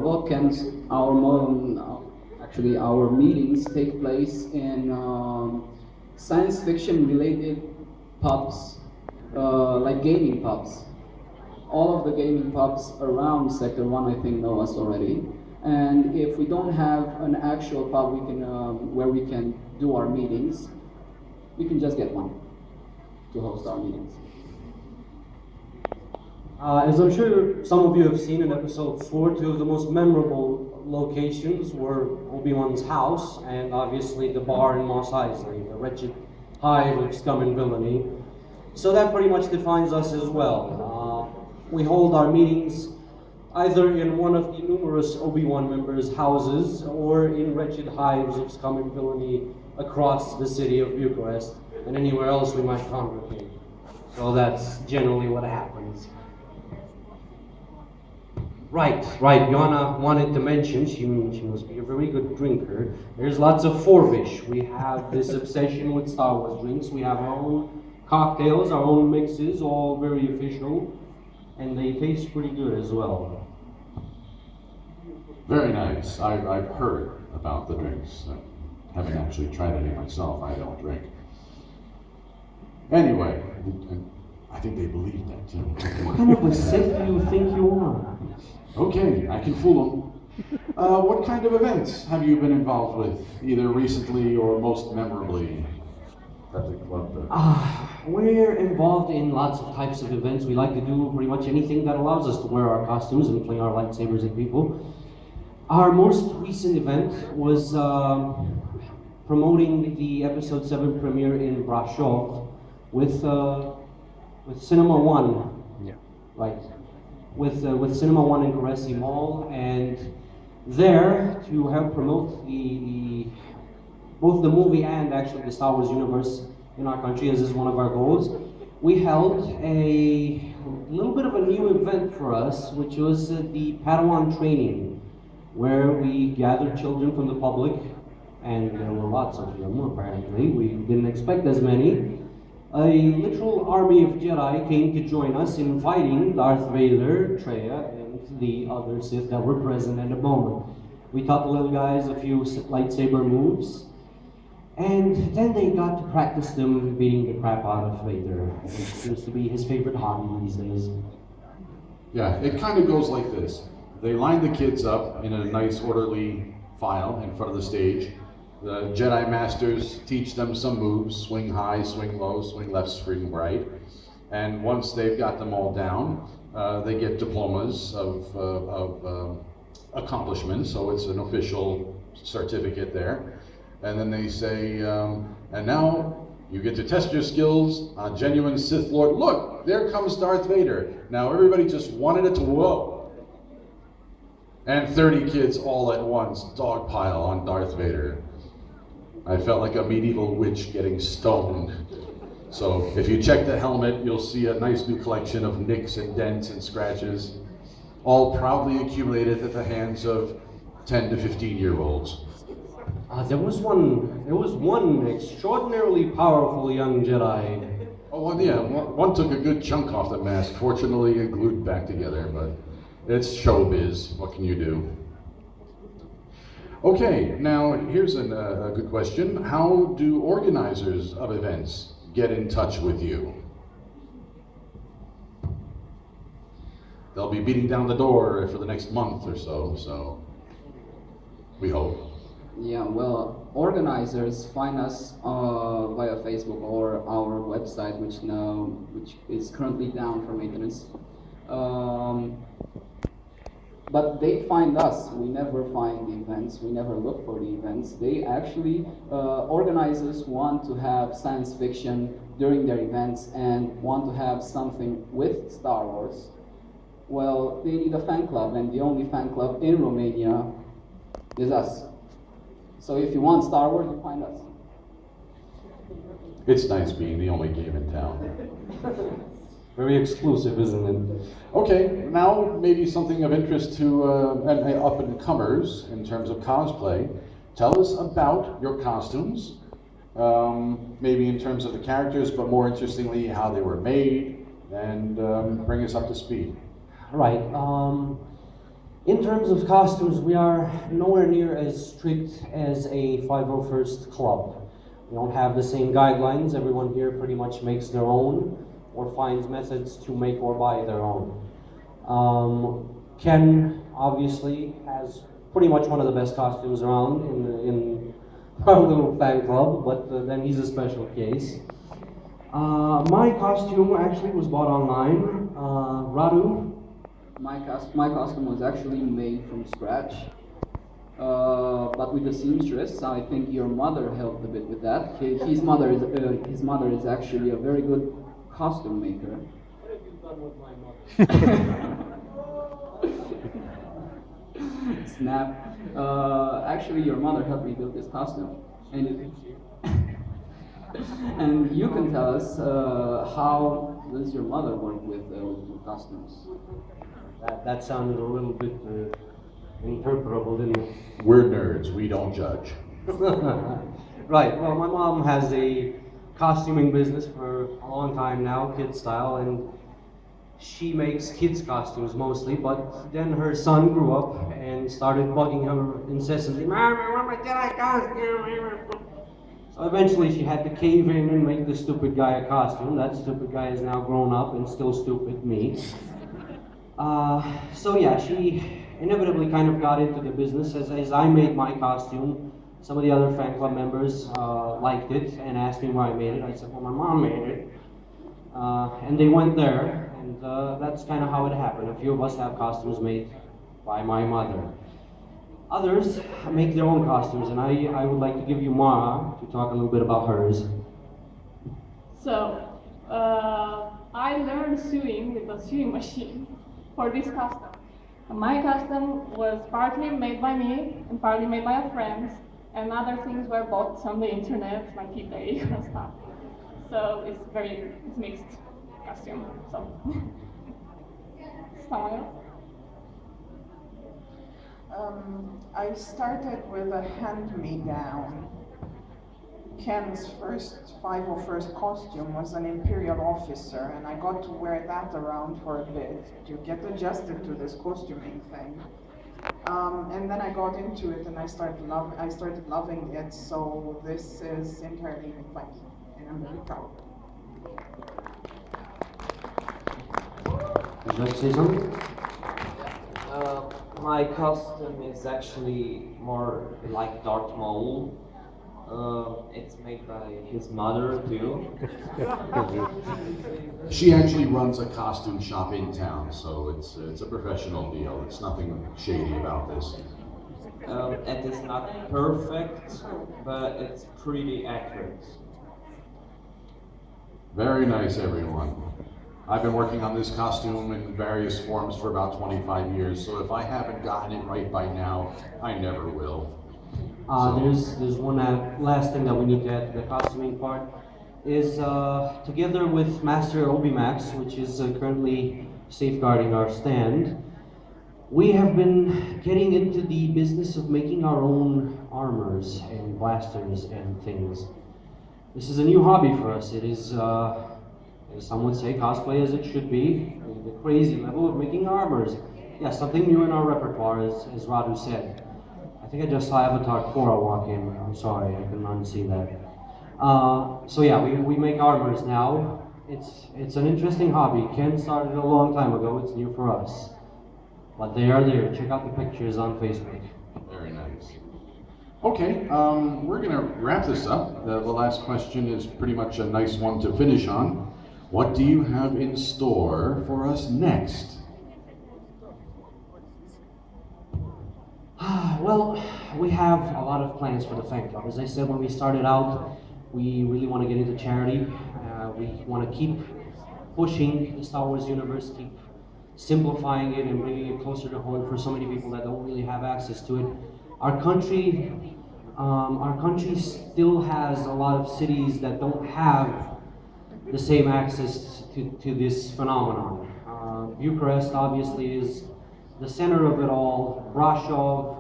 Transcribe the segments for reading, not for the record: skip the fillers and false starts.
bookends, actually our meetings take place in science fiction related pubs, like gaming pubs. All of the gaming pubs around Sector 1, I think, know us already. And if we don't have an actual pub where we can do our meetings, we can just get one to host our meetings. As I'm sure some of you have seen in episode 4, two of the most memorable locations were Obi-Wan's house and obviously the bar in Mos Eisley, the wretched hive of scum and villainy. So that pretty much defines us as well. We hold our meetings either in one of the numerous Obi-Wan members' houses or in wretched hives of scum and villainy across the city of Bucharest and anywhere else we might congregate. So that's generally what happens. Right. Joanna wanted to mention, she must be a very good drinker. There's lots of Forvish. We have this obsession with Star Wars drinks. We have our own cocktails, our own mixes, all very official, and they taste pretty good as well. Very nice. I've heard about the drinks. I haven't actually tried any myself. I don't drink. Anyway, I think they believe that too. What kind of a Sith do you think you are? Okay, I can fool them. What kind of events have you been involved with, either recently or most memorably? We're involved in lots of types of events. We like to do pretty much anything that allows us to wear our costumes and fling our lightsabers at people. Our most recent event was promoting the episode 7 premiere in Brasov with Cinema One. Yeah. Right. With Cinema One in Caressy Mall, and there to help promote both the movie and actually the Star Wars universe in our country, as is one of our goals, we held a little bit of a new event for us, which was the Padawan training, where we gathered children from the public, and there were lots of them apparently. We didn't expect as many. A literal army of Jedi came to join us, inviting Darth Vader, Traya, and the other Sith that were present at the moment. We taught the little guys a few lightsaber moves, and then they got to practice them beating the crap out of Vader, which seems to be his favorite hobby these days. Yeah, it kind of goes like this. They line the kids up in a nice orderly file in front of the stage. The Jedi Masters teach them some moves: swing high, swing low, swing left, swing right. And once they've got them all down, they get diplomas of accomplishments, so it's an official certificate there. And then they say, and now you get to test your skills on genuine Sith Lord. Look, there comes Darth Vader. Now everybody just wanted it to whoa. And 30 kids all at once dogpile on Darth Vader. I felt like a medieval witch getting stoned. So if you check the helmet, you'll see a nice new collection of nicks and dents and scratches, all proudly accumulated at the hands of 10 to 15-year-olds. There was one extraordinarily powerful young Jedi. Oh, well, yeah, one took a good chunk off the mask. Fortunately, it glued back together, but it's showbiz. What can you do? Okay, now here's a good question. How do organizers of events get in touch with you? They'll be beating down the door for the next month or so we hope. Yeah, well, organizers find us via Facebook or our website, which is currently down for maintenance. But they find us. We never find the events. We never look for the events. They actually, organizers want to have science fiction during their events and want to have something with Star Wars. Well, they need a fan club, and the only fan club in Romania is us. So if you want Star Wars, you find us. It's nice being the only game in town. Very exclusive, isn't it? Okay, now maybe something of interest to up-and-comers in terms of cosplay. Tell us about your costumes, maybe in terms of the characters, but more interestingly, how they were made, and bring us up to speed. Right. In terms of costumes, we are nowhere near as strict as a 501st club. We don't have the same guidelines. Everyone here pretty much makes their own or finds methods to make or buy their own. Ken obviously has pretty much one of the best costumes around in our little fan club, but then he's a special case. My costume actually was bought online. Radu. My costume was actually made from scratch, but with the seamstress. I think your mother helped a bit with that. His mother is actually a very good costume maker. What have you done with my mother? Snap. Actually, your mother helped me build this costume, and and you can tell us how does your mother work with costumes? That sounded a little bit interpretable, didn't it? We're nerds, we don't judge. Right, well, my mom has a costuming business for a long time now, kid style, and she makes kids' costumes mostly, but then her son grew up and started bugging her incessantly, "Mom, I want my Jedi costume." So eventually she had to cave in and make the stupid guy a costume. That stupid guy is now grown up and still stupid, me. So yeah, she inevitably kind of got into the business. As I made my costume, some of the other fan club members liked it and asked me where I made it. I said, well, my mom made it. And they went there, and that's kind of how it happened. A few of us have costumes made by my mother. Others make their own costumes, and I would like to give you Mara to talk a little bit about hers. So, I learned sewing with a sewing machine for this custom. My custom was partly made by me and partly made by a friend, and other things were bought on the internet, like eBay and stuff. So it's mixed costume. So, someone else? I started with a hand-me-down. Ken's first 501st costume was an imperial officer, and I got to wear that around for a bit to get adjusted to this costuming thing. And then I got into it, and I started loving it. So this is entirely made by me, and I'm very proud. Would you like to say something? My costume is actually more like Darth Maul. It's made by his mother too. She actually runs a costume shop in town, so it's a professional deal. It's nothing shady about this. It is not perfect, but it's pretty accurate. Very nice, everyone. I've been working on this costume in various forms for about 25 years, so if I haven't gotten it right by now, I never will. There's one last thing that we need to add to the costuming part is together with Master Obi-Max, which is currently safeguarding our stand, we have been getting into the business of making our own armors and blasters and things. This is a new hobby for us. It is, as some would say, cosplay as it should be, the crazy level of making armors. Yeah, something new in our repertoire, as Radu said. I think I just saw Avatar Korra walk in. I'm sorry, I could not see that. So yeah, we make armors now. It's an interesting hobby. Ken started a long time ago. It's new for us. But they are there. Check out the pictures on Facebook. Very nice. Okay, we're gonna wrap this up. The last question is pretty much a nice one to finish on. What do you have in store for us next? Well, we have a lot of plans for the fan club. As I said when we started out, we really want to get into charity. We want to keep pushing the Star Wars universe, keep simplifying it and bringing it closer to home for so many people that don't really have access to it. Our country still has a lot of cities that don't have the same access to this phenomenon. Bucharest obviously is the center of it all. Brasov,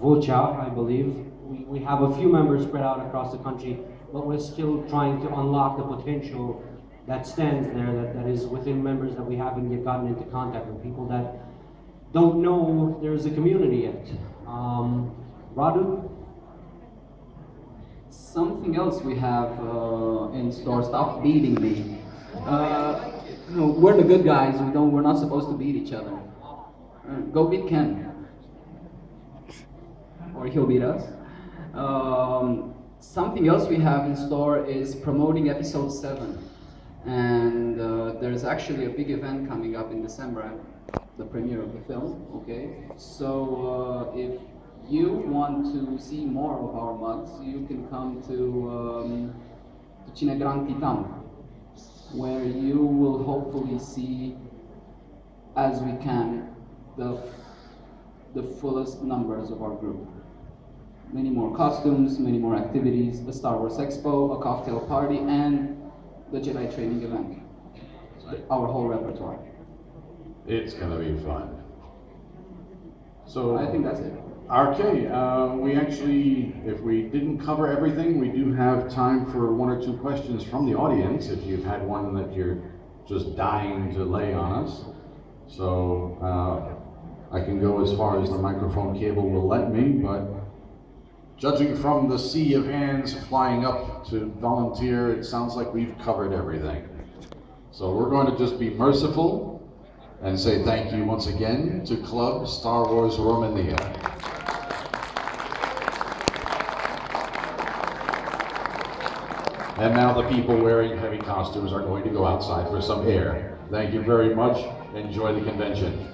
Vocea, I believe. We have a few members spread out across the country, but we're still trying to unlock the potential that stands there, that is within members that we haven't yet gotten into contact with, people that don't know there's a community yet. Radu? Something else we have in store. Stop beating me. No, we're the good guys. We're not supposed to beat each other. Go beat Ken, or he'll beat us. Something else we have in store is promoting episode 7. And there's actually a big event coming up in December, the premiere of the film, okay? So if you want to see more of our mugs, you can come to Cinegran Titan, where you will hopefully see, as we can, the fullest numbers of our group. Many more costumes, many more activities, a Star Wars Expo, a cocktail party, and the Jedi training event. Our whole repertoire. It's gonna be fun. So I think that's it. Okay, we actually, if we didn't cover everything, we do have time for 1 or 2 questions from the audience, if you've had one that you're just dying to lay on us. So I can go as far as the microphone cable will let me, but judging from the sea of hands flying up to volunteer, it sounds like we've covered everything. So we're going to just be merciful and say thank you once again to Club Star Wars Romania. And now the people wearing heavy costumes are going to go outside for some air. Thank you very much. Enjoy the convention.